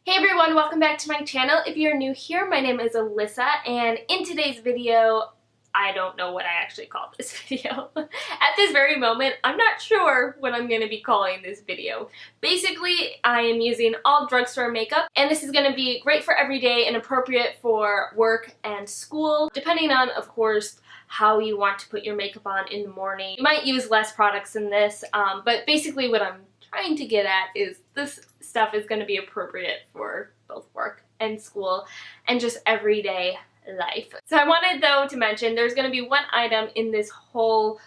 Hey everyone, welcome back to my channel. If you're new here, my name is Alyssa, and in today's video, I don't know what I actually called this video. At this very moment, I'm not sure what I'm going to be calling this video. Basically, I am using all drugstore makeup, and this is going to be great for every day and appropriate for work and school, depending on, of course, how you want to put your makeup on in the morning. You might use less products than this, but basically what I'm trying to get at is this stuff is going to be appropriate for both work and school and just everyday life. So I wanted though to mention there's going to be one item in this whole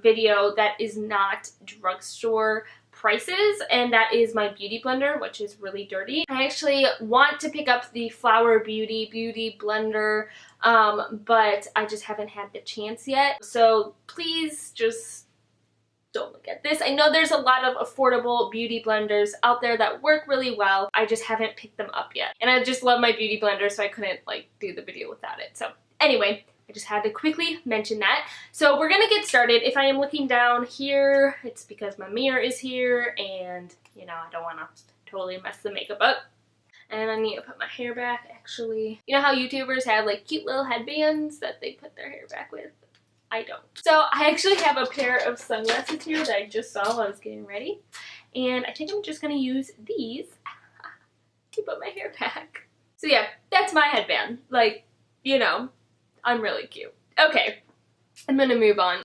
video that is not drugstore prices, and that is my beauty blender, which is really dirty. I actually want to pick up the Flower Beauty blender, but I just haven't had the chance yet. So please just don't look at this. I know there's a lot of affordable beauty blenders out there that work really well. I just haven't picked them up yet. And I just love my beauty blender, so I couldn't do the video without it. So anyway, I just had to quickly mention that. So we're gonna get started. If I am looking down here, it's because my mirror is here and, you know, I don't wanna totally mess the makeup up. And I need to put my hair back, actually. You know how YouTubers have cute little headbands that they put their hair back with? I don't. So I actually have a pair of sunglasses here that I just saw while I was getting ready. And I think I'm just gonna use these to put my hair back. So yeah, that's my headband. You know, I'm really cute. Okay, I'm gonna move on.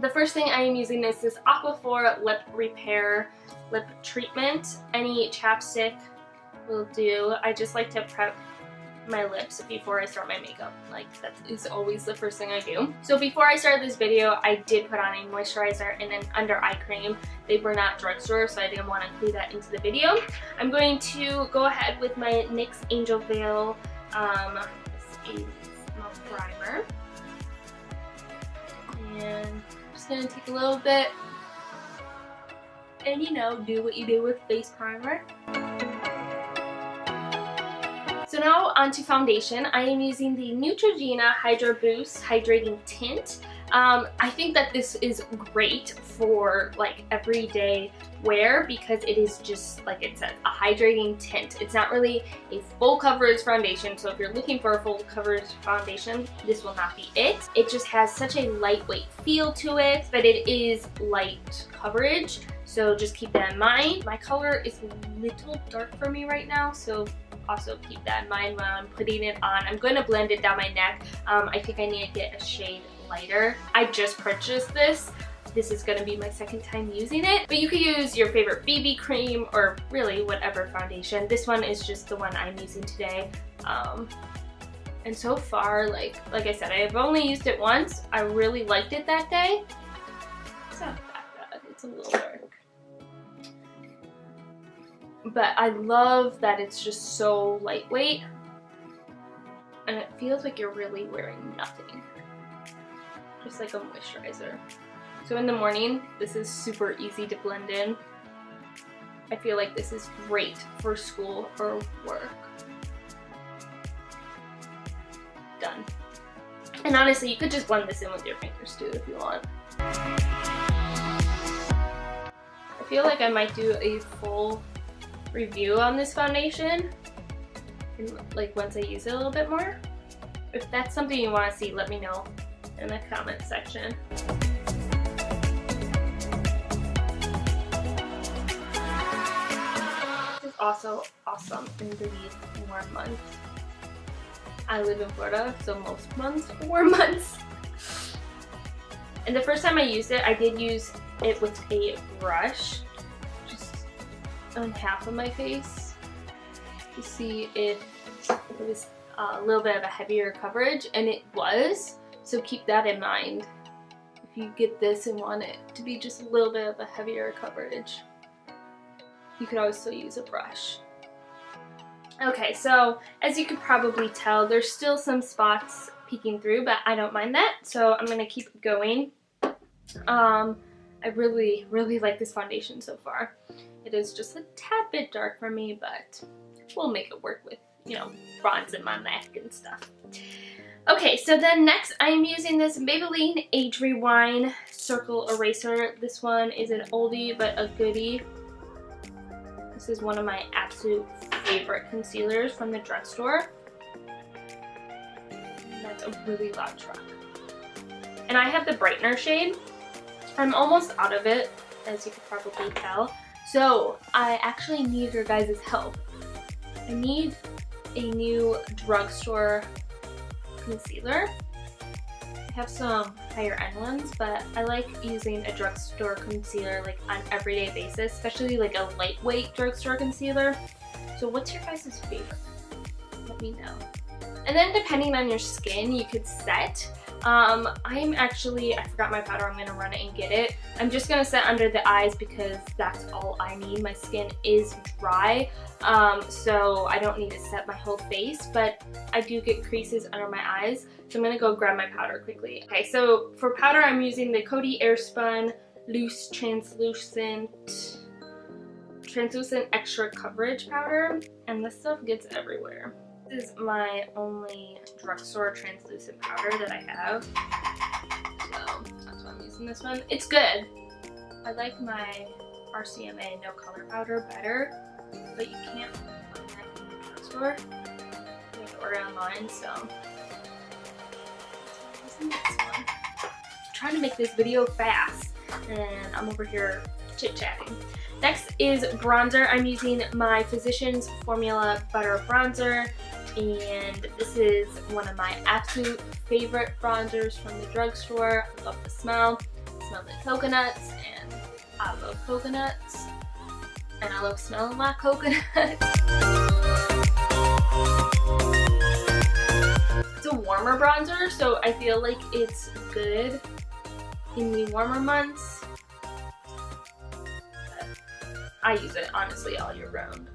The first thing I am using is this Aquaphor Lip Repair lip treatment. Any chapstick will do. I just like to prep my lips before I start my makeup. That is always the first thing I do. So before I started this video, I did put on a moisturizer and an under eye cream. They were not drugstore, so I didn't want to include that into the video. I'm going to go ahead with my NYX Angel Veil. This is my primer. And I'm just going to take a little bit and, you know, do what you do with face primer. So now onto foundation. I am using the Neutrogena Hydra Boost Hydrating Tint. I think that this is great for everyday wear because it is just, like it says, a hydrating tint. It's not really a full coverage foundation, so if you're looking for a full coverage foundation, this will not be it. It just has such a lightweight feel to it, but it is light coverage, so just keep that in mind. My color is a little dark for me right now, so also keep that in mind when I'm putting it on. I'm going to blend it down my neck. I think I need to get a shade lighter. I just purchased this. This is going to be my second time using it, but you could use your favorite BB cream or really whatever foundation. This one is just the one I'm using today. And so far, like I said, I have only used it once. I really liked it that day. It's not that bad. It's a little dark. But I love that it's just so lightweight and it feels like you're really wearing nothing. Just like a moisturizer. So in the morning, this is super easy to blend in. I feel like this is great for school or work. Done. And honestly, you could just blend this in with your fingers too if you want. I feel like I might do a full review on this foundation and once I use it a little bit more. If that's something you want to see, let me know in the comment section. This is also awesome in these warm months. I live in Florida, so most months are warm months. And the first time I used it, I did use it with a brush on half of my face to see if it was a little bit of a heavier coverage, and it was, so keep that in mind if you get this and want it to be just a little bit of a heavier coverage. You could always still use a brush. Okay, so as you could probably tell, there's still some spots peeking through, but I don't mind that, so I'm gonna keep going. I really like this foundation so far. It is just a tad bit dark for me, but we'll make it work with, you know, bronze in my neck and stuff. Okay, so then next I'm using this Maybelline Age Rewind Circle Eraser. This one is an oldie but a goodie. This is one of my absolute favorite concealers from the drugstore. That's a really loud truck. And I have the Brightener shade. I'm almost out of it, as you could probably tell. So I actually need your guys' help. I need a new drugstore concealer. I have some higher end ones, but I like using a drugstore concealer like on an everyday basis, especially like a lightweight drugstore concealer. So what's your guys' favorite? Let me know. And then depending on your skin, you could set. I forgot my powder, I'm gonna run it and get it. I'm just gonna set under the eyes because that's all I need. My skin is dry, so I don't need to set my whole face, but I do get creases under my eyes, so I'm gonna go grab my powder quickly. Okay, so for powder, I'm using the Coty Airspun Loose Translucent Extra Coverage Powder, and this stuff gets everywhere. This is my only drugstore translucent powder that I have, so that's why I'm using this one. It's good. I like my RCMA No Color Powder better, but you can't find that in the drugstore. You have to order online, so I'm using this one. I'm trying to make this video fast, and I'm over here chit-chatting. Next is bronzer. I'm using my Physicians Formula Butter Bronzer, and this is one of my absolute favorite bronzers from the drugstore. I love the smell. It smells like coconuts, and I love coconuts, and I love smelling like coconuts. It's a warmer bronzer, so I feel like it's good in the warmer months. I use it honestly all year round.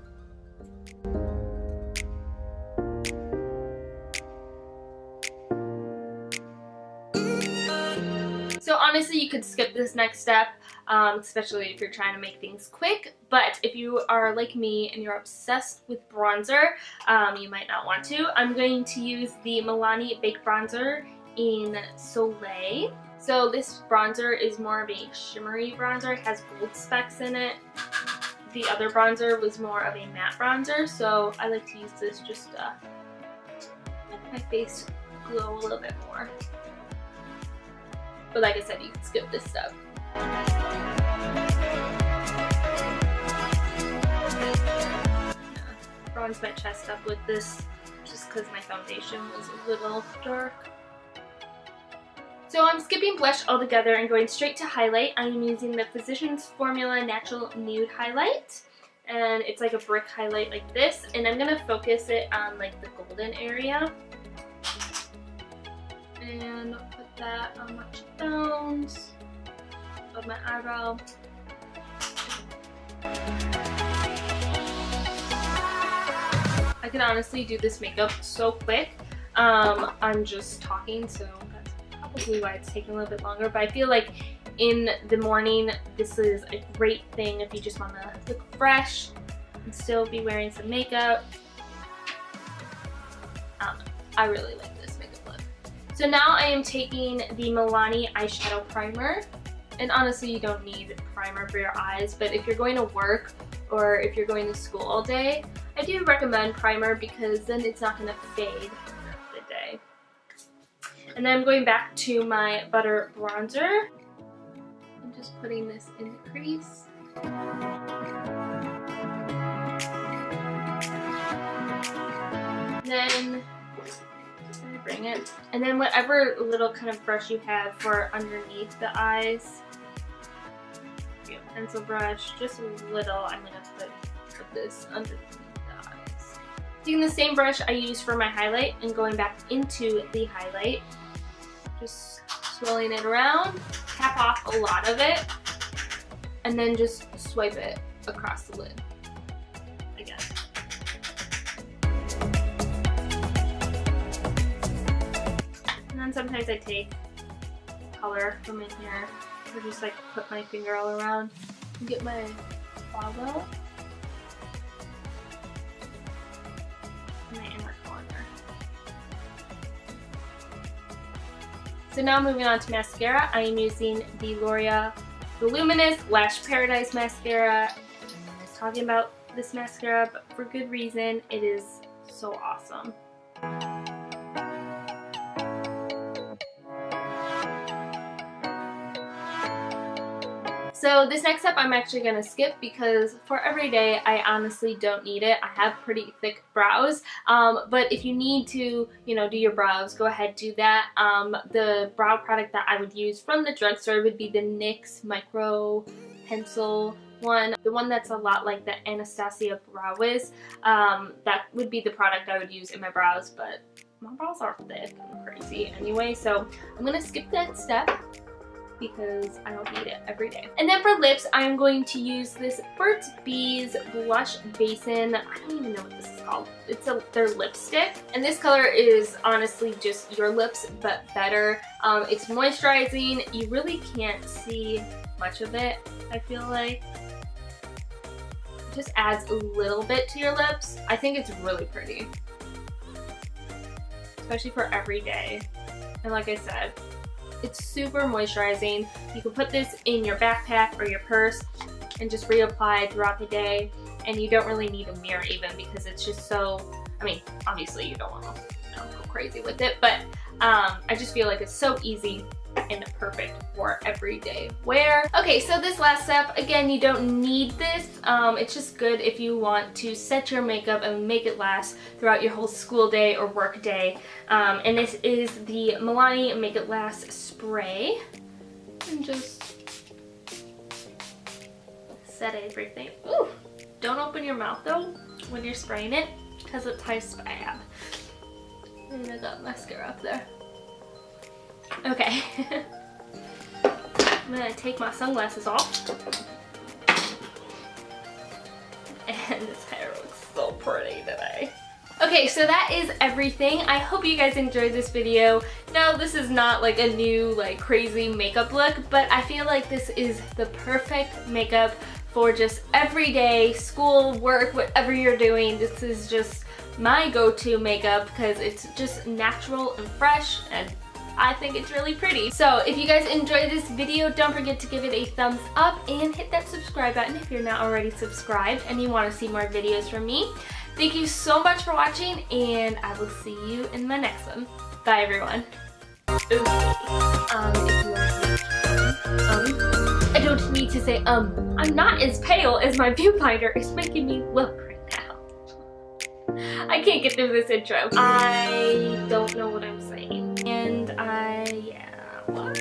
So honestly, you could skip this next step, especially if you're trying to make things quick. But if you are like me and you're obsessed with bronzer, you might not want to. I'm going to use the Milani Baked Bronzer in Soleil. So this bronzer is more of a shimmery bronzer. It has gold specks in it. The other bronzer was more of a matte bronzer, so I like to use this just to make my face glow a little bit more. But like I said, you can skip this step. Bronze my chest up with this just because my foundation was a little dark. So I'm skipping blush altogether and going straight to highlight. I'm using the Physicians Formula Natural Nude Highlight. And it's like a brick highlight like this. And I'm going to focus it on like the golden area. And put that on my cheekbones, above my eyebrow. I can honestly do this makeup so quick. I'm just talking, so probably why it's taking a little bit longer, but I feel like in the morning this is a great thing if you just want to look fresh and still be wearing some makeup. I really like this makeup look. So now I am taking the Milani eyeshadow primer, and honestly you don't need primer for your eyes, but if you're going to work or if you're going to school all day, I do recommend primer because then it's not going to fade throughout the day. And then I'm going back to my butter bronzer. I'm just putting this in the crease. Then bring it. And then whatever little kind of brush you have for underneath the eyes. Pencil brush, just a little. I'm going to put this underneath the eyes. Taking the same brush I used for my highlight and going back into the highlight. Just swirling it around, tap off a lot of it, and then just swipe it across the lid again. And then sometimes I take color from in here, or just like put my finger all around and get my follow in the inner corner. So now moving on to mascara, I am using the L'Oreal Voluminous Lash Paradise Mascara. I was talking about this mascara, but for good reason. It is so awesome. So this next step I'm actually going to skip because for every day I honestly don't need it. I have pretty thick brows, but if you need to, you know, do your brows, go ahead, do that. The brow product that I would use from the drugstore would be the NYX Micro Pencil one, the one that's a lot like the Anastasia Brow Wiz. That would be the product I would use in my brows, but my brows are thick and crazy anyway, so I'm going to skip that step because I don't need it every day. And then for lips, I'm going to use this Burts Bees Blush Basin. I don't even know what this is called. It's their lipstick. And this color is honestly just your lips, but better. It's moisturizing. You really can't see much of it, I feel like. It just adds a little bit to your lips. I think it's really pretty, especially for every day. And like I said, it's super moisturizing. You can put this in your backpack or your purse and just reapply throughout the day, and you don't really need a mirror even because it's just so, I mean, obviously you don't want to, you know, go crazy with it, but I just feel like it's so easy and perfect for everyday wear. Okay, so this last step, again, you don't need this. It's just good if you want to set your makeup and make it last throughout your whole school day or work day. And this is the Milani Make It Last spray. And just set everything. Ooh, don't open your mouth though when you're spraying it because it tastes bad. And I got mascara up there. Okay, I'm gonna take my sunglasses off, and this hair looks so pretty today. Okay, so that is everything. I hope you guys enjoyed this video. No, this is not like a new like crazy makeup look, but I feel like this is the perfect makeup for just everyday school, work, whatever you're doing. This is just my go-to makeup because it's just natural and fresh, and I think it's really pretty. So if you guys enjoyed this video, don't forget to give it a thumbs up and hit that subscribe button if you're not already subscribed and you want to see more videos from me. Thank you so much for watching, and I will see you in my next one. Bye everyone. If you are I don't need to say I'm not as pale as my viewfinder is making me look right now. I can't get through this intro. I don't know what I'm saying. And yeah, what?